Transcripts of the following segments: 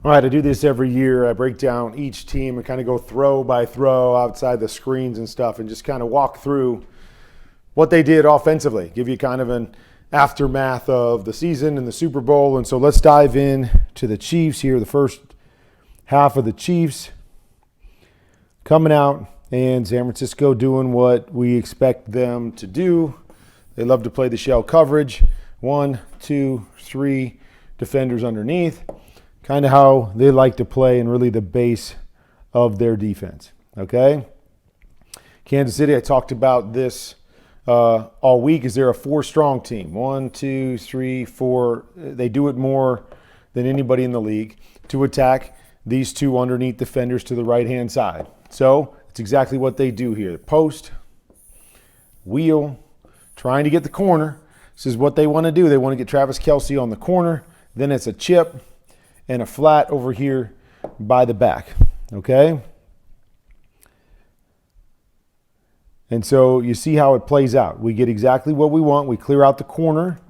All right, I do this every year. I break down each team and kind of go throw by throw outside the screens and stuff and just kind of walk through what they did offensively, give you kind of an aftermath of the season and the Super Bowl. And so let's dive in to the Chiefs here, the first half of the Chiefs coming out and San Francisco doing what we expect them to do. They love to play the shell coverage. 1, 2, 3 defenders underneath. Kind of how they like to play and really the base of their defense, okay? Kansas City, I talked about this all week. Is they're a 4-strong team. 1, 2, 3, 4. They do it more than anybody in the league to attack these two underneath defenders to the right-hand side. So it's exactly what they do here. Post, wheel, trying to get the corner. This is what they want to do. They want to get Travis Kelce on the corner. Then it's a chip and a flat over here by the back, okay? And so you see how it plays out. We get exactly what we want. We clear out the corner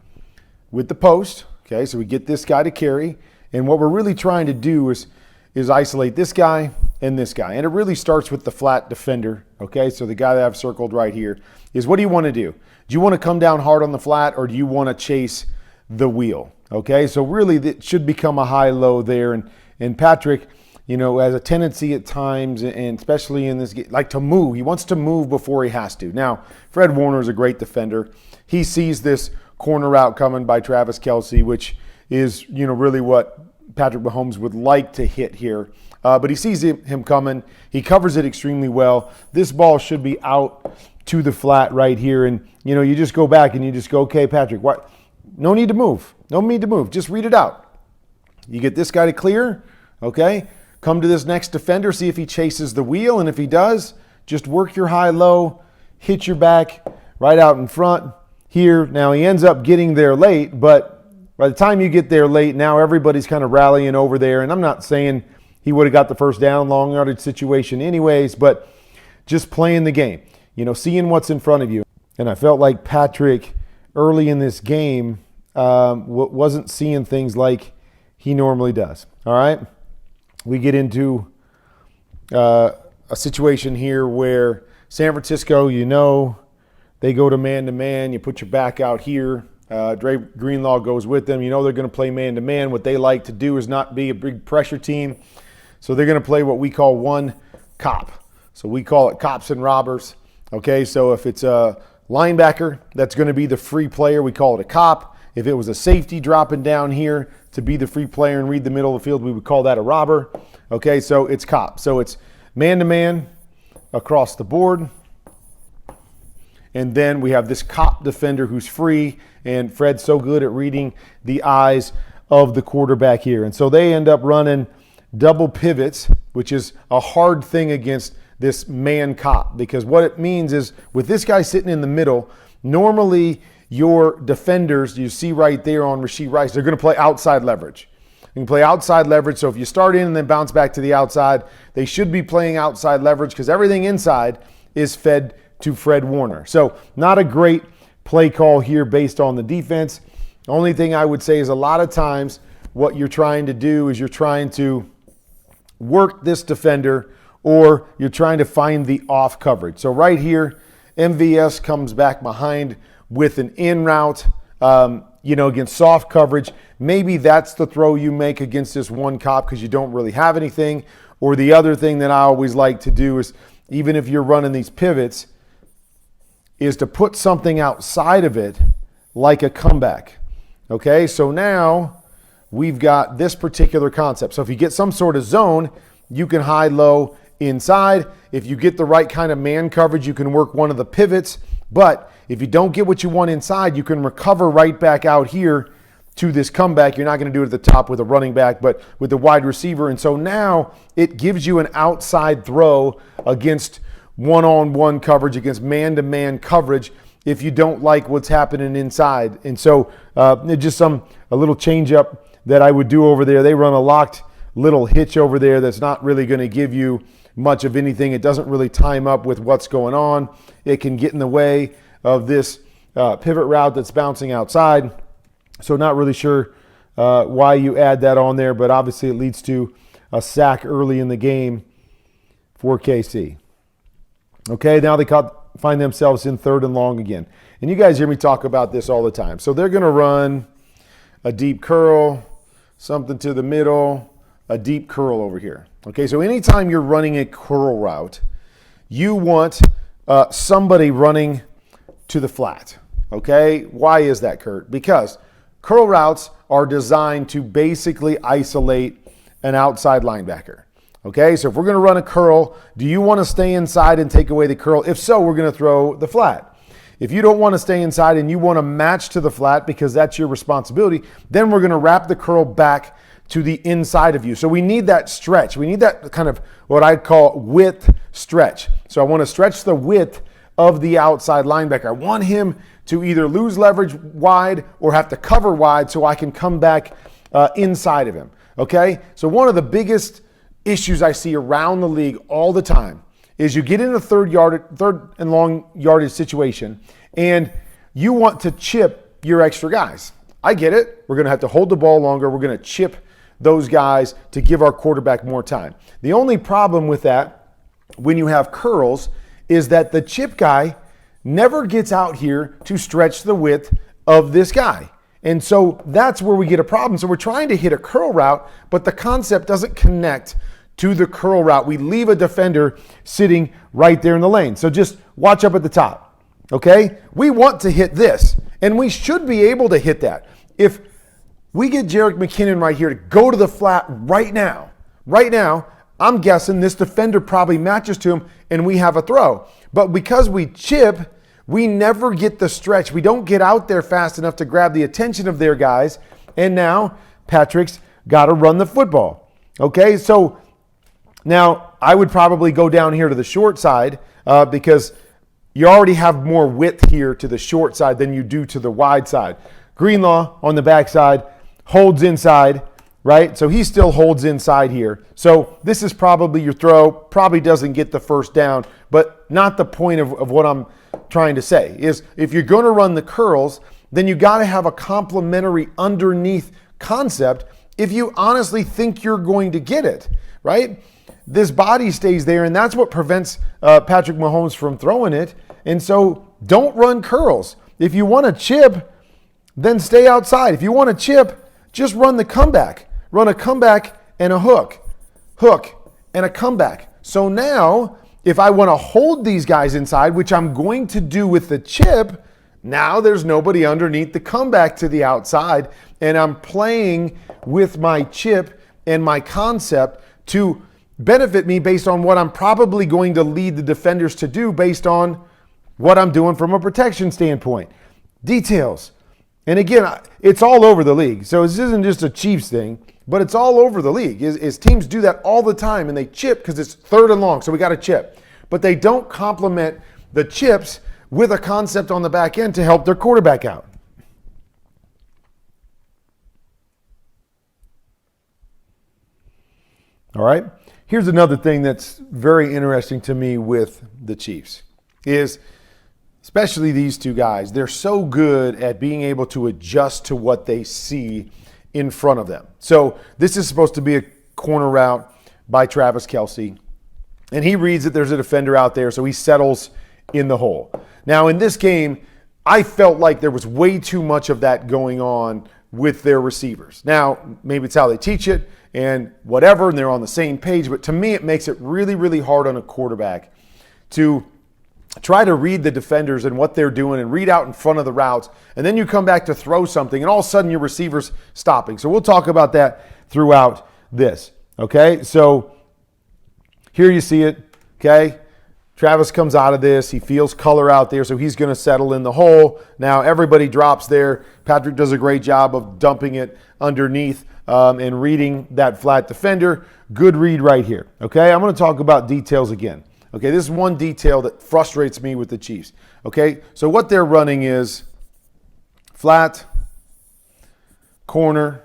with the post, okay? So we get this guy to carry. And what we're really trying to do is isolate this guy and this guy. And it really starts with the flat defender, okay? So the guy that I've circled right here is, what do you want to do? Do you want to come down hard on the flat, or do you want to chase the wheel? Okay, so really it should become a high-low there. And Patrick, has a tendency at times, and especially in this game, like to move. He wants to move before he has to. Now, Fred Warner is a great defender. He sees this corner route coming by Travis Kelce, which is, really what Patrick Mahomes would like to hit here. But he sees him coming. He covers it extremely well. This ball should be out to the flat right here. And, you just go back and you just go, okay, Patrick, what? No need to move. No need to move. Just read it out. You get this guy to clear, okay? Come to this next defender, see if he chases the wheel, and if he does, just work your high-low, hit your back right out in front here. Now, he ends up getting there late, but by the time you get there late, now everybody's kind of rallying over there, and I'm not saying he would have got the first down, long yardage situation anyways, but just playing the game, seeing what's in front of you. And I felt like Patrick early in this game wasn't seeing things like he normally does. All right, we get into a situation here where San Francisco, they go to man-to-man. You put your back out here. Dre Greenlaw goes with them. They're going to play man-to-man. What they like to do is not be a big pressure team. So they're going to play what we call one cop. So we call it cops and robbers. Okay, so if it's a linebacker, that's going to be the free player. We call it a cop. If it was a safety dropping down here to be the free player and read the middle of the field, we would call that a robber. Okay, so it's cop. So it's man-to-man across the board. And then we have this cop defender who's free. And Fred's so good at reading the eyes of the quarterback here. And so they end up running double pivots, which is a hard thing against this man cop. Because what it means is, with this guy sitting in the middle, normally your defenders, you see right there on Rashee Rice, they're going to play outside leverage. You can play outside leverage. So if you start in and then bounce back to the outside, they should be playing outside leverage because everything inside is fed to Fred Warner. So not a great play call here based on the defense. The only thing I would say is, a lot of times what you're trying to do is you're trying to work this defender, or you're trying to find the off coverage. So right here, MVS comes back behind with an in route, against soft coverage. Maybe that's the throw you make against this one cop because you don't really have anything. Or the other thing that I always like to do is, even if you're running these pivots, is to put something outside of it like a comeback. Okay, so now we've got this particular concept. So if you get some sort of zone, you can high-low inside. If you get the right kind of man coverage, you can work one of the pivots. But if you don't get what you want inside, you can recover right back out here to this comeback. You're not going to do it at the top with a running back, but with the wide receiver. And so now it gives you an outside throw against one-on-one coverage, against man-to-man coverage, if you don't like what's happening inside. And so just a little change-up that I would do over there. They run a locked little hitch over there that's not really going to give you much of anything. It doesn't really time up with what's going on. It can get in the way of this pivot route that's bouncing outside. So not really sure why you add that on there, but obviously it leads to a sack early in the game for KC. Okay, now they find themselves in 3rd and long again. And you guys hear me talk about this all the time. So they're going to run a deep curl, something to the middle, a deep curl over here. Okay, so anytime you're running a curl route, you want somebody running to the flat. Okay, why is that, Kurt? Because curl routes are designed to basically isolate an outside linebacker. Okay, so if we're going to run a curl, do you want to stay inside and take away the curl? If so, we're going to throw the flat. If you don't want to stay inside and you want to match to the flat because that's your responsibility, then we're going to wrap the curl back to the inside of you. So we need that stretch. We need that kind of what I call width stretch. So I want to stretch the width of the outside linebacker. I want him to either lose leverage wide or have to cover wide so I can come back inside of him. Okay, so one of the biggest issues I see around the league all the time is you get in a 3rd and long yardage situation and you want to chip your extra guys. I get it. We're going to have to hold the ball longer. We're going to chip those guys to give our quarterback more time. The only problem with that when you have curls is that the chip guy never gets out here to stretch the width of this guy. And so that's where we get a problem. So we're trying to hit a curl route, but the concept doesn't connect to the curl route. We leave a defender sitting right there in the lane. So just watch up at the top, okay? We want to hit this, and we should be able to hit that. If we get Jerick McKinnon right here to go to the flat right now, I'm guessing this defender probably matches to him and we have a throw. But because we chip, we never get the stretch. We don't get out there fast enough to grab the attention of their guys. And now Patrick's got to run the football. Okay, so now I would probably go down here to the short side because you already have more width here to the short side than you do to the wide side. Greenlaw on the backside holds inside, right? So he still holds inside here. So this is probably your throw, probably doesn't get the first down, but not the point of what I'm trying to say. Is if you're going to run the curls, then you got to have a complementary underneath concept if you honestly think you're going to get it, right? This body stays there, and that's what prevents Patrick Mahomes from throwing it. And so don't run curls. If you want to chip, then stay outside. If you want to chip, just run the comeback. Run a comeback and a hook and a comeback. So now, if I want to hold these guys inside, which I'm going to do with the chip, now there's nobody underneath the comeback to the outside, and I'm playing with my chip and my concept to benefit me based on what I'm probably going to lead the defenders to do based on what I'm doing from a protection standpoint. Details. And again, it's all over the league. So this isn't just a Chiefs thing, but it's all over the league. Is teams do that all the time, and they chip because it's 3rd and long, so we got to chip. But they don't complement the chips with a concept on the back end to help their quarterback out. All right. Here's another thing that's very interesting to me with the Chiefs is especially these two guys. They're so good at being able to adjust to what they see in front of them. So this is supposed to be a corner route by Travis Kelce, and he reads that there's a defender out there, so he settles in the hole. Now in this game, I felt like there was way too much of that going on with their receivers. Now, maybe it's how they teach it and whatever, and they're on the same page, but to me it makes it really, really hard on a quarterback to try to read the defenders and what they're doing and read out in front of the routes, and then you come back to throw something, and all of a sudden your receiver's stopping. So we'll talk about that throughout this, okay? So here you see it, okay? Travis comes out of this. He feels color out there, so he's going to settle in the hole. Now everybody drops there. Patrick does a great job of dumping it underneath and reading that flat defender. Good read right here, okay? I'm going to talk about details again. Okay, this is one detail that frustrates me with the Chiefs. Okay, so what they're running is flat, corner,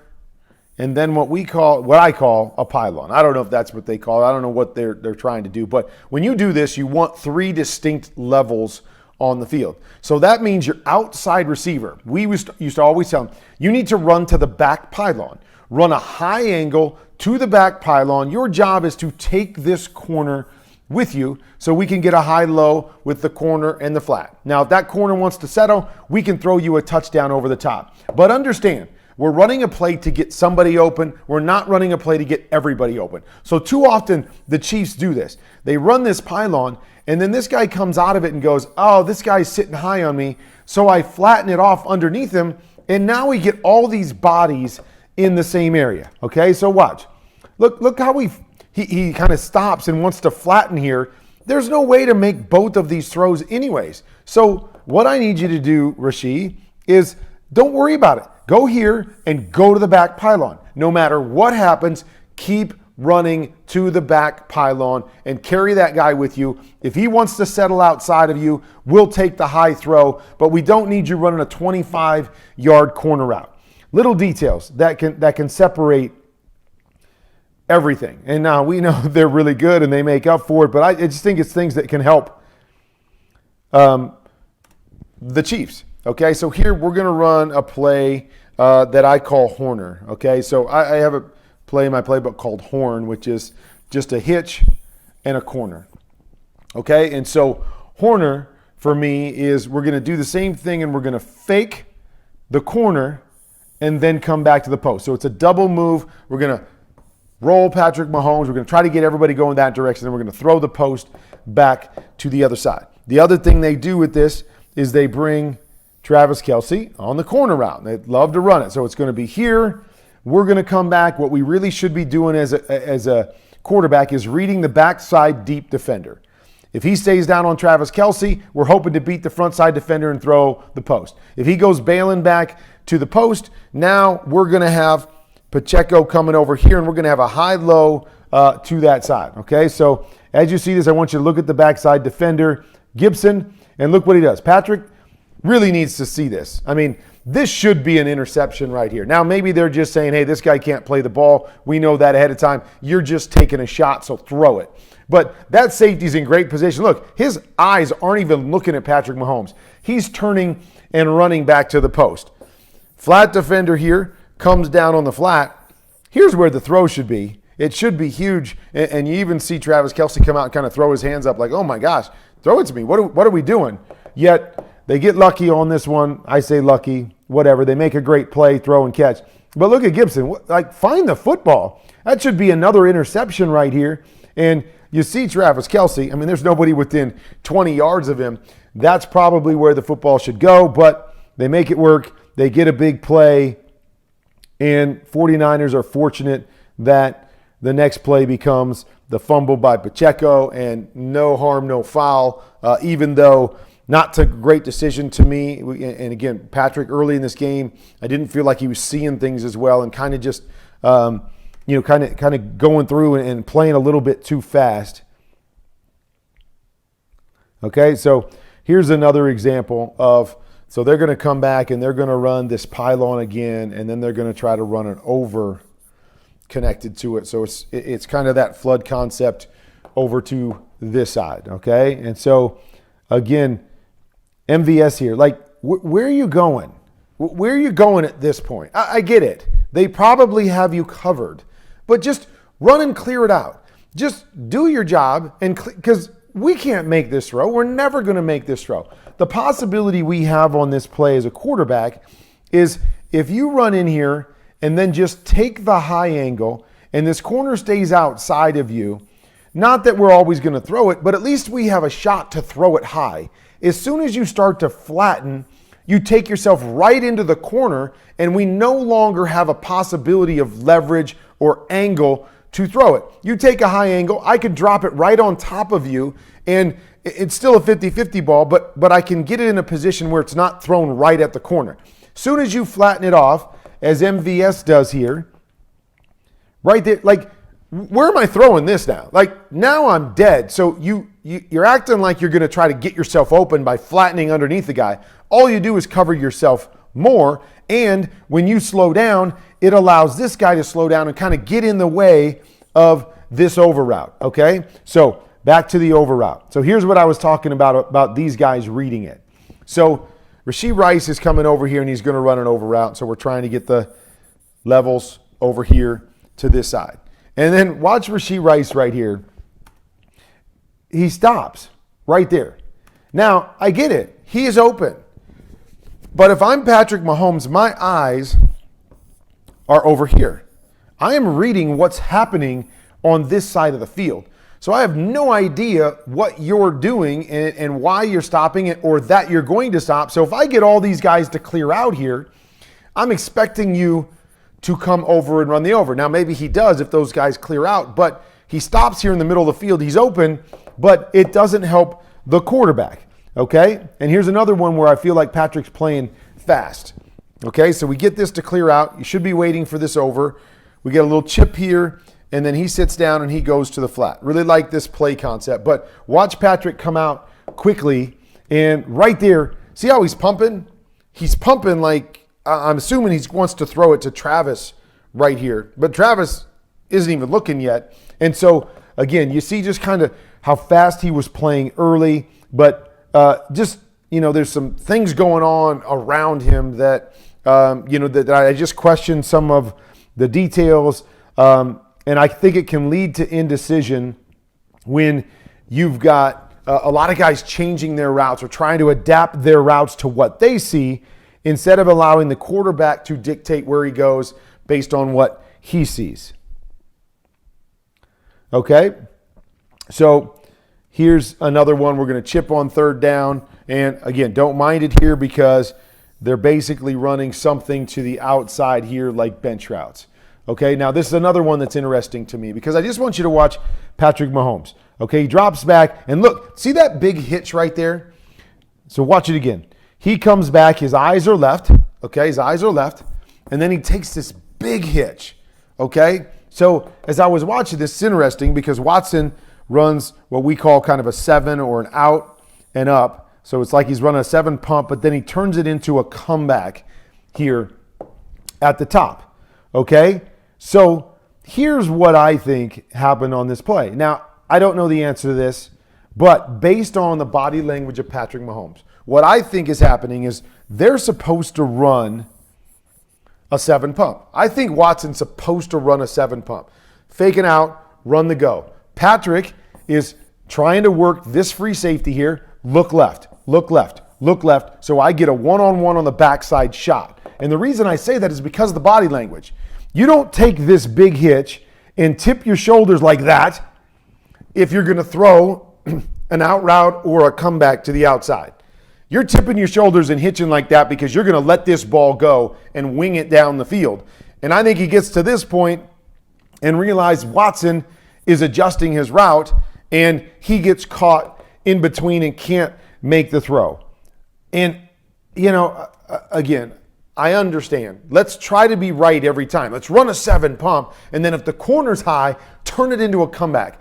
and then what I call a pylon. I don't know if that's what they call it. I don't know what they're trying to do. But when you do this, you want 3 distinct levels on the field. So that means your outside receiver, we used to always tell them, you need to run to the back pylon. Run a high angle to the back pylon. Your job is to take this corner with you so we can get a high-low with the corner and the flat. Now, if that corner wants to settle, we can throw you a touchdown over the top. But understand, we're running a play to get somebody open. We're not running a play to get everybody open. So too often, the Chiefs do this. They run this pylon, and then this guy comes out of it and goes, oh, this guy's sitting high on me, so I flatten it off underneath him, and now we get all these bodies in the same area, okay? So watch. Look how he kind of stops and wants to flatten here. There's no way to make both of these throws anyways. So what I need you to do, Rashid, is don't worry about it. Go here and go to the back pylon. No matter what happens, keep running to the back pylon and carry that guy with you. If he wants to settle outside of you, we'll take the high throw, but we don't need you running a 25-yard corner route. Little details that can separate everything. And now we know they're really good and they make up for it, but I just think it's things that can help the Chiefs. Okay, so here we're going to run a play that I call Horner. Okay, so I have a play in my playbook called Horn, which is just a hitch and a corner. Okay, and so Horner for me is we're going to do the same thing and we're going to fake the corner and then come back to the post. So it's a double move. We're going to roll Patrick Mahomes. We're going to try to get everybody going that direction. Then we're going to throw the post back to the other side. The other thing they do with this is they bring Travis Kelce on the corner route. They love to run it. So it's going to be here. We're going to come back. What we really should be doing as a quarterback is reading the backside deep defender. If he stays down on Travis Kelce, we're hoping to beat the front side defender and throw the post. If he goes bailing back to the post, now we're going to have Pacheco coming over here, and we're going to have a high-low to that side. Okay, so as you see this, I want you to look at the backside defender, Gibson, and look what he does. Patrick really needs to see this. I mean, this should be an interception right here. Now, maybe they're just saying, hey, this guy can't play the ball. We know that ahead of time. You're just taking a shot, so throw it. But that safety's in great position. Look, his eyes aren't even looking at Patrick Mahomes. He's turning and running back to the post. Flat defender here comes down on the flat. Here's where the throw should be. It should be huge. And you even see Travis Kelce come out and kind of throw his hands up like, oh my gosh, throw it to me. What are we doing? Yet they get lucky on this one. I say lucky, whatever. They make a great play, throw and catch. But look at Gibson. Like, find the football. That should be another interception right here. And you see Travis Kelce. I mean, there's nobody within 20 yards of him. That's probably where the football should go, but they make it work. They get a big play, and 49ers are fortunate that the next play becomes the fumble by Pacheco, and no harm, no foul, even though not a great decision to me. And again, Patrick, early in this game, I didn't feel like he was seeing things as well and kind of just kind of going through and playing a little bit too fast. Okay, so here's another example of, so they're going to come back and they're going to run this pylon again, and then they're going to try to run it over connected to it. So it's kind of that flood concept over to this side, okay? And so, again, MVS here, like, where are you going? Where are you going at this point? I get it. They probably have you covered. But just run and clear it out. Just do your job, and because we can't make this throw. We're never going to make this throw. The possibility we have on this play as a quarterback is if you run in here and then just take the high angle and this corner stays outside of you, not that we're always going to throw it, but at least we have a shot to throw it high. As soon as you start to flatten, you take yourself right into the corner, and we no longer have a possibility of leverage or angle to throw it. You take a high angle, I could drop it right on top of you, and it's still a 50-50 ball, but I can get it in a position where it's not thrown right at the corner. Soon as you flatten it off, as MVS does here, right there, like, where am I throwing this now? Like, now I'm dead. So you're acting like you're going to try to get yourself open by flattening underneath the guy. All you do is cover yourself more, and when you slow down, it allows this guy to slow down and kind of get in the way of this over route, okay? So back to the over route. So here's what I was talking about these guys reading it. So Rashee Rice is coming over here and he's going to run an over route. So we're trying to get the levels over here to this side. And then watch Rashee Rice right here. He stops right there. Now, I get it. He is open. But if I'm Patrick Mahomes, my eyes are over here. I am reading what's happening on this side of the field. So I have no idea what you're doing and why you're stopping it or that you're going to stop. So if I get all these guys to clear out here, I'm expecting you to come over and run the over. Now, maybe he does if those guys clear out, but he stops here in the middle of the field. He's open, but it doesn't help the quarterback, okay? And here's another one where I feel like Patrick's playing fast, okay? So we get this to clear out. You should be waiting for this over. We get a little chip here, and then he sits down and he goes to the flat. Really like this play concept, but watch Patrick come out quickly, and right there, see how he's pumping? He's pumping like, I'm assuming he wants to throw it to Travis right here, but Travis isn't even looking yet. And so, again, you see just kind of how fast he was playing early, but just, there's some things going on around him that, that I just question some of the details. And I think it can lead to indecision when you've got a lot of guys changing their routes or trying to adapt their routes to what they see instead of allowing the quarterback to dictate where he goes based on what he sees. Okay, so here's another one. We're going to chip on third down. And again, don't mind it here because they're basically running something to the outside here like bench routes. Okay, now this is another one that's interesting to me because I just want you to watch Patrick Mahomes. Okay, he drops back and look, see that big hitch right there? So watch it again. He comes back, his eyes are left, okay, his eyes are left, and then he takes this big hitch, okay? So as I was watching this, it's interesting because Watson runs what we call kind of a 7 or an out and up. So it's like he's running a 7 pump, but then he turns it into a comeback here at the top, okay? So here's what I think happened on this play. Now, I don't know the answer to this, but based on the body language of Patrick Mahomes, what I think is happening is they're supposed to run a 7 pump. I think Watson's supposed to run a 7 pump. Faking out, run the go. Patrick is trying to work this free safety here. Look left, look left, look left. So I get a one-on-one on the backside shot. And the reason I say that is because of the body language. You don't take this big hitch and tip your shoulders like that if you're going to throw an out route or a comeback to the outside. You're tipping your shoulders and hitching like that because you're going to let this ball go and wing it down the field. And I think he gets to this point and realizes Watson is adjusting his route and he gets caught in between and can't make the throw. And, again, I understand. Let's try to be right every time. Let's run a 7 pump, and then if the corner's high, turn it into a comeback.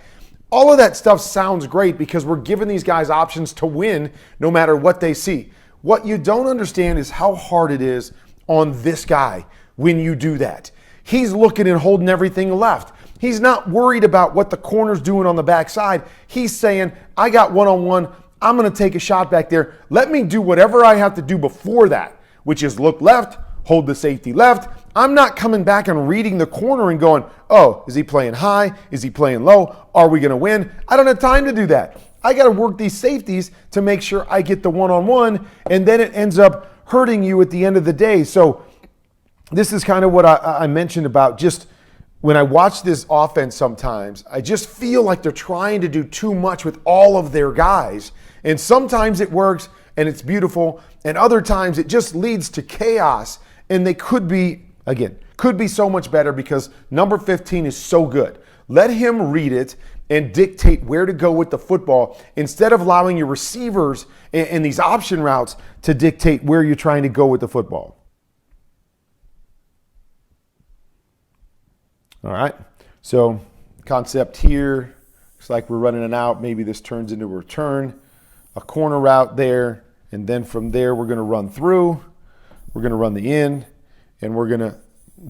All of that stuff sounds great because we're giving these guys options to win no matter what they see. What you don't understand is how hard it is on this guy when you do that. He's looking and holding everything left. He's not worried about what the corner's doing on the backside. He's saying, I got one-on-one. I'm going to take a shot back there. Let me do whatever I have to do before that, which is look left, hold the safety left. I'm not coming back and reading the corner and going, oh, is he playing high? Is he playing low? Are we going to win? I don't have time to do that. I got to work these safeties to make sure I get the one-on-one, and then it ends up hurting you at the end of the day. So this is kind of what I mentioned about just when I watch this offense sometimes, I just feel like they're trying to do too much with all of their guys. And sometimes it works and it's beautiful, and other times it just leads to chaos, and they could be so much better because number 15 is so good. Let him read it and dictate where to go with the football instead of allowing your receivers and these option routes to dictate where you're trying to go with the football. All right, so concept here, looks like we're running an out. Maybe this turns into a return, a corner route there, and then from there we're going to run through, we're going to run the in, and we're going to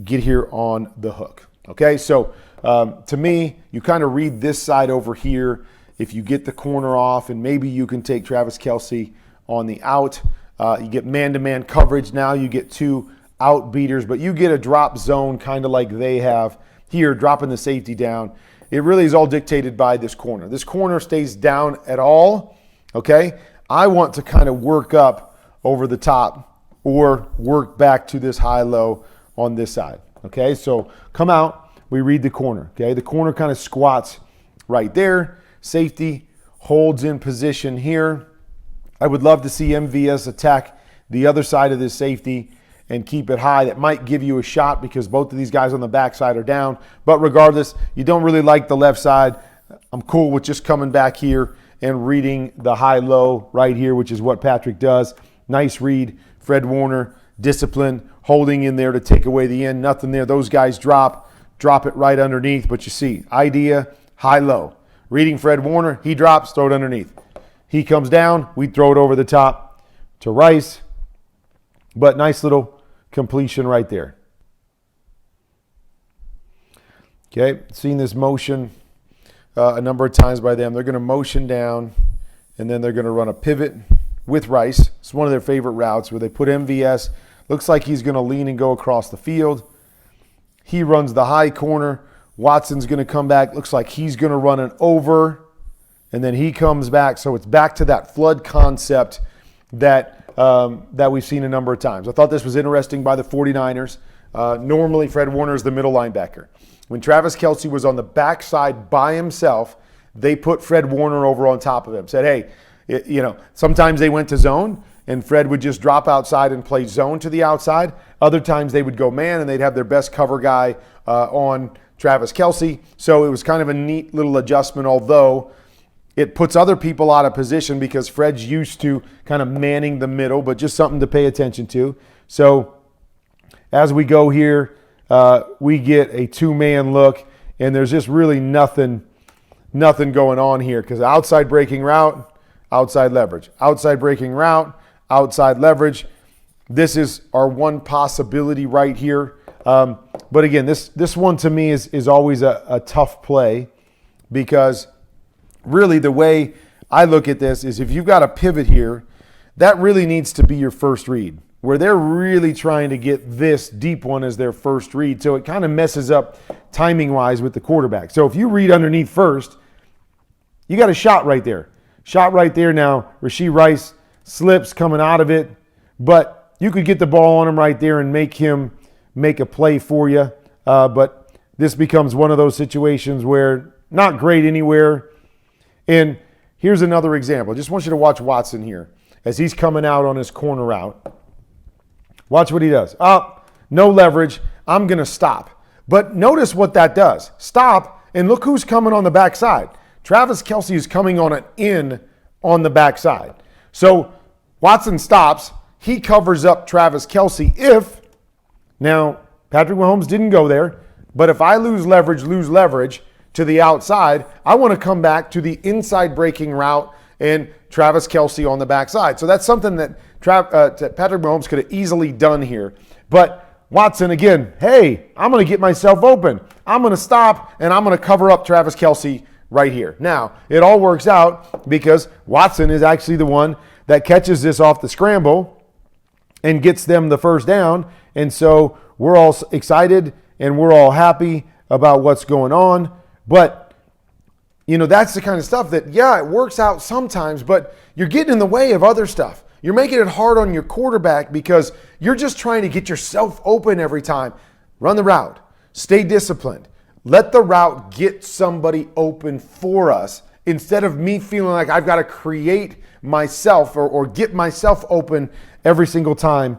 get here on the hook. Okay, so to me, you kind of read this side over here if you get the corner off, and maybe you can take Travis Kelce on the out. You get man-to-man coverage. Now you get 2 out beaters, but you get a drop zone kind of like they have here, dropping the safety down. It really is all dictated by this corner. This corner stays down at all, okay? I want to kind of work up over the top or work back to this high-low on this side, okay? So come out, we read the corner, okay? The corner kind of squats right there. Safety holds in position here. I would love to see MVS attack the other side of this safety and keep it high. That might give you a shot because both of these guys on the backside are down. But regardless, you don't really like the left side. I'm cool with just coming back here and reading the high-low right here, which is what Patrick does. Nice read. Fred Warner, discipline, holding in there to take away the end. Nothing there. Those guys drop it right underneath. But you see, idea, high-low. Reading Fred Warner, he drops, throw it underneath. He comes down, we throw it over the top to Rice. But nice little completion right there. Okay, seen this motion a number of times by them. They're going to motion down, and then they're going to run a pivot with Rice. It's one of their favorite routes where they put MVS. Looks like he's going to lean and go across the field. He runs the high corner. Watson's going to come back. Looks like he's going to run an over. And then he comes back. So it's back to that flood concept that we've seen a number of times. I thought this was interesting by the 49ers. Normally, Fred Warner is the middle linebacker. When Travis Kelce was on the backside by himself, they put Fred Warner over on top of him. Said, hey, sometimes they went to zone, and Fred would just drop outside and play zone to the outside. Other times they would go man, and they'd have their best cover guy on Travis Kelce. So it was kind of a neat little adjustment, although it puts other people out of position because Fred's used to kind of manning the middle, but just something to pay attention to. So as we go here, we get a 2-man look, and there's just really nothing going on here because outside breaking route, outside leverage. Outside breaking route, outside leverage. This is our one possibility right here. But again, this one to me is always a tough play because really the way I look at this is if you've got a pivot here, that really needs to be your first read, where they're really trying to get this deep one as their first read. So it kind of messes up timing-wise with the quarterback. So if you read underneath first, you got a shot right there. Shot right there now. Rashee Rice slips coming out of it, but you could get the ball on him right there and make him make a play for you. But this becomes one of those situations where not great anywhere. And here's another example. I just want you to watch Watson here as he's coming out on his corner route. Watch what he does. No leverage. I'm going to stop. But notice what that does. Stop, and look who's coming on the backside. Travis Kelce is coming on an in on the backside. So Watson stops. He covers up Travis Kelce now Patrick Mahomes didn't go there, but if I lose leverage to the outside, I want to come back to the inside breaking route and Travis Kelce on the backside. So that's something that Patrick Mahomes could have easily done here. But Watson, again, hey, I'm going to get myself open. I'm going to stop, and I'm going to cover up Travis Kelce right here. Now, it all works out because Watson is actually the one that catches this off the scramble and gets them the first down. And so we're all excited and we're all happy about what's going on. But, that's the kind of stuff that, it works out sometimes, but you're getting in the way of other stuff. You're making it hard on your quarterback because you're just trying to get yourself open every time. Run the route. Stay disciplined. Let the route get somebody open for us instead of me feeling like I've got to create myself or get myself open every single time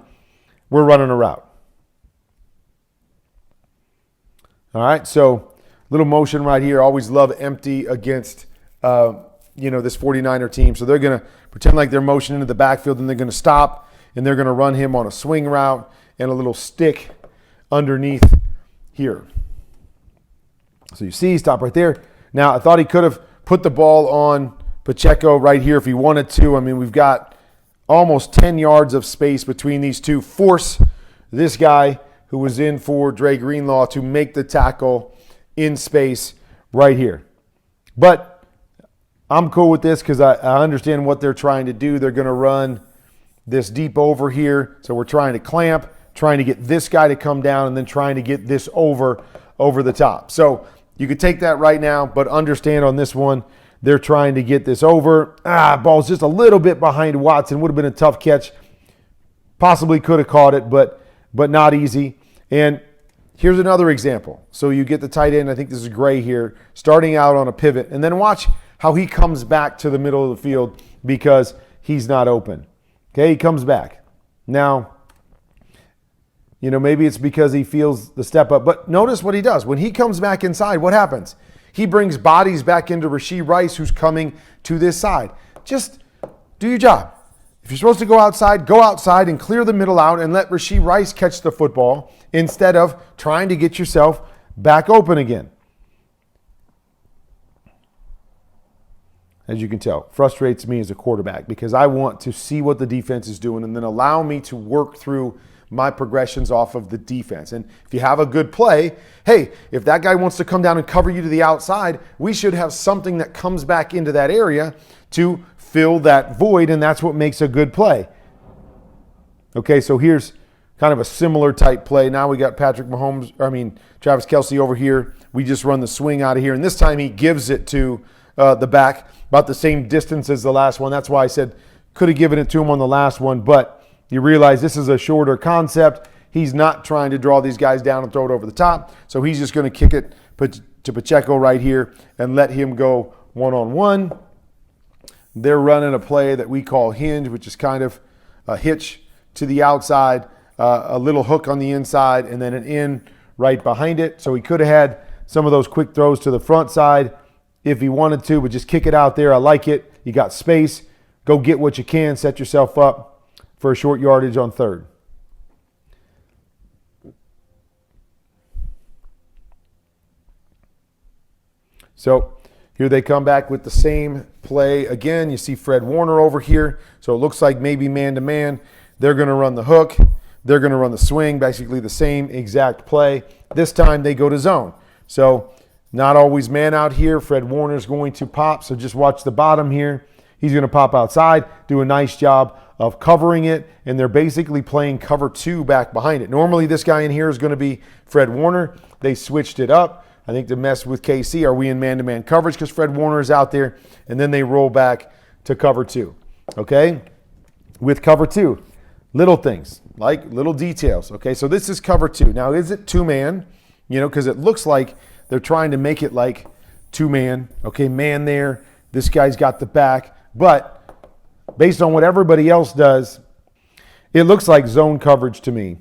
we're running a route. All right, so little motion right here. Always love empty against, this 49er team. So they're going to pretend like they're motioning into the backfield, and they're going to stop, and they're going to run him on a swing route and a little stick underneath here. So you see, stop right there. Now, I thought he could have put the ball on Pacheco right here if he wanted to. I mean, we've got almost 10 yards of space between these two. Force this guy who was in for Dre Greenlaw to make the tackle in space right here. But I'm cool with this because I understand what they're trying to do. They're going to run this deep over here. So we're trying to clamp, trying to get this guy to come down, and then trying to get this over the top. So you could take that right now, but understand on this one, they're trying to get this over. Ball's just a little bit behind Watson. Would have been a tough catch. Possibly could have caught it, but not easy. And here's another example. So you get the tight end, I think this is Gray here, starting out on a pivot. And then watch how he comes back to the middle of the field because he's not open. Okay, he comes back. Now, maybe it's because he feels the step up. But notice what he does. When he comes back inside, what happens? He brings bodies back into Rashee Rice, who's coming to this side. Just do your job. If you're supposed to go outside and clear the middle out and let Rashee Rice catch the football instead of trying to get yourself back open again. As you can tell, frustrates me as a quarterback because I want to see what the defense is doing and then allow me to work through my progressions off of the defense. And if you have a good play, hey, if that guy wants to come down and cover you to the outside, we should have something that comes back into that area to fill that void, and that's what makes a good play. Okay, so here's kind of a similar type play. Now we got Travis Kelce over here. We just run the swing out of here, and this time he gives it to the back, about the same distance as the last one. That's why I said could have given it to him on the last one, but you realize this is a shorter concept. He's not trying to draw these guys down and throw it over the top, so he's just going to kick it to Pacheco right here and let him go one-on-one. They're running a play that we call hinge, which is kind of a hitch to the outside, a little hook on the inside, and then an in right behind it. So he could have had some of those quick throws to the front side if he wanted to, but just kick it out there. I like it. You got space. Go get what you can. Set yourself up for a short yardage on third. So here they come back with the same play again. You see Fred Warner over here. So it looks like maybe man-to-man. They're going to run the hook. They're going to run the swing, basically the same exact play. This time they go to zone. So not always man out here. Fred Warner's going to pop. So just watch the bottom here. He's going to pop outside, do a nice job of covering it, and they're basically playing cover two back behind it. Normally this guy in here is going to be Fred Warner. They switched it up, I think, to mess with KC. Are we in man-to-man coverage because Fred Warner is out there? And then they roll back to cover two, okay? With cover two, little things, like little details, okay? So this is cover two. Now, is it two-man? Because it looks like they're trying to make it like two-man, okay? Man there, this guy's got the back. But based on what everybody else does, it looks like zone coverage to me.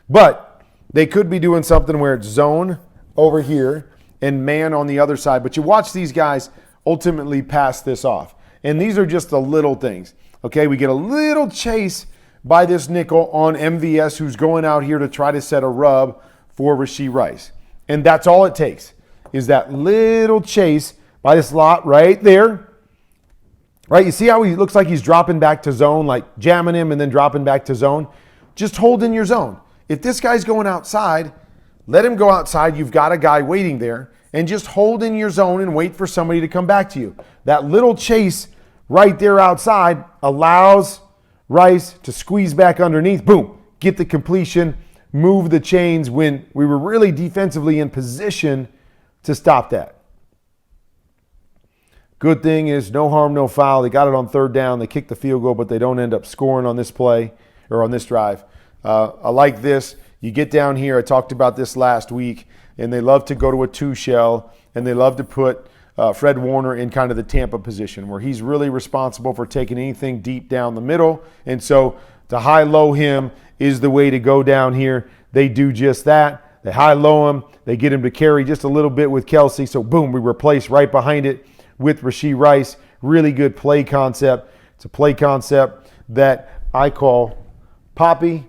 But they could be doing something where it's zone over here and man on the other side. But you watch these guys ultimately pass this off. And these are just the little things. Okay, we get a little chase by this nickel on MVS, who's going out here to try to set a rub for Rashee Rice. And that's all it takes, is that little chase by this lot right there. Right, you see how he looks like he's dropping back to zone, like jamming him and then dropping back to zone? Just hold in your zone. If this guy's going outside, let him go outside. You've got a guy waiting there. And just hold in your zone and wait for somebody to come back to you. That little chase right there outside allows Rice to squeeze back underneath. Boom, get the completion, move the chains when we were really defensively in position to stop that. Good thing is no harm, no foul. They got it on third down. They kicked the field goal, but they don't end up scoring on this play or on this drive. I like this. You get down here. I talked about this last week, and they love to go to a two shell, and they love to put Fred Warner in kind of the Tampa position where he's really responsible for taking anything deep down the middle. And so to high-low him is the way to go down here. They do just that. They high-low him. They get him to carry just a little bit with Kelce. So, boom, we replace right behind it with Rashee Rice. Really good play concept. It's a play concept that I call Poppy.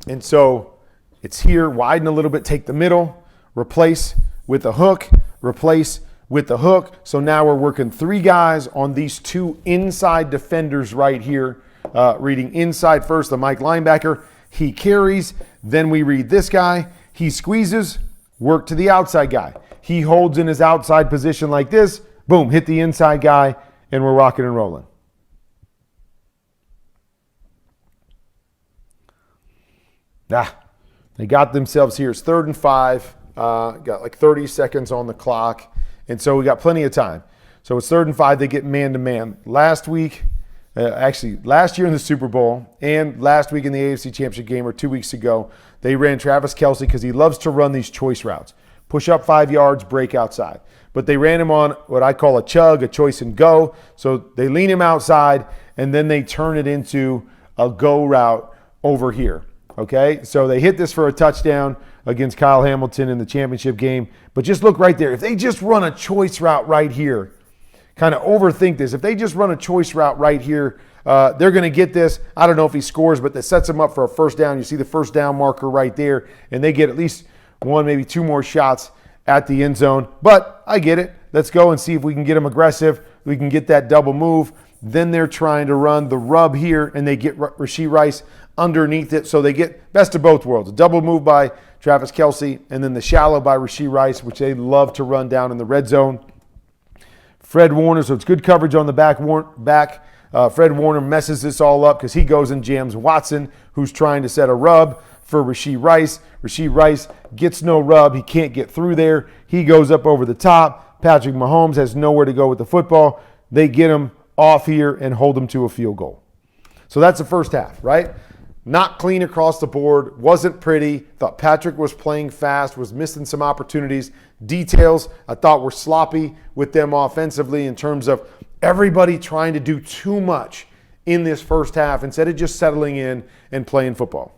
And so it's here, widen a little bit, take the middle, replace with a hook, replace with the hook. So now we're working three guys on these two inside defenders right here. Reading inside first, the Mike linebacker. He carries. Then we read this guy. He squeezes, work to the outside guy. He holds in his outside position like this. Boom, hit the inside guy, and we're rocking and rolling. They got themselves here. It's 3rd and 5. Got like 30 seconds on the clock. And so we got plenty of time. So it's 3rd and 5. They get man-to-man. Last year in the Super Bowl and last week in the AFC Championship game, or 2 weeks ago, they ran Travis Kelce because he loves to run these choice routes. Push up 5 yards, break outside. But they ran him on what I call a chug, a choice and go. So they lean him outside, and then they turn it into a go route over here. Okay, so they hit this for a touchdown against Kyle Hamilton in the championship game. But just look right there. If they just run a choice route right here, kind of overthink this. If they just run a choice route right here, they're going to get this. I don't know if he scores, but that sets them up for a first down. You see the first down marker right there, and they get at least 1, maybe 2 more shots at the end zone. But I get it. Let's go and see if we can get them aggressive. We can get that double move. Then they're trying to run the rub here, and they get Rashee Rice underneath it. So they get best of both worlds. A double move by Travis Kelce, and then the shallow by Rashee Rice, which they love to run down in the red zone. Fred Warner, so it's good coverage on the back. Fred Warner messes this all up because he goes and jams Watson, who's trying to set a rub for Rashee Rice. Rashee Rice gets no rub. He can't get through there. He goes up over the top. Patrick Mahomes has nowhere to go with the football. They get him off here and hold him to a field goal. So that's the first half, right? Not clean across the board, wasn't pretty. Thought Patrick was playing fast, was missing some opportunities. Details I thought were sloppy with them offensively in terms of everybody trying to do too much in this first half instead of just settling in and playing football.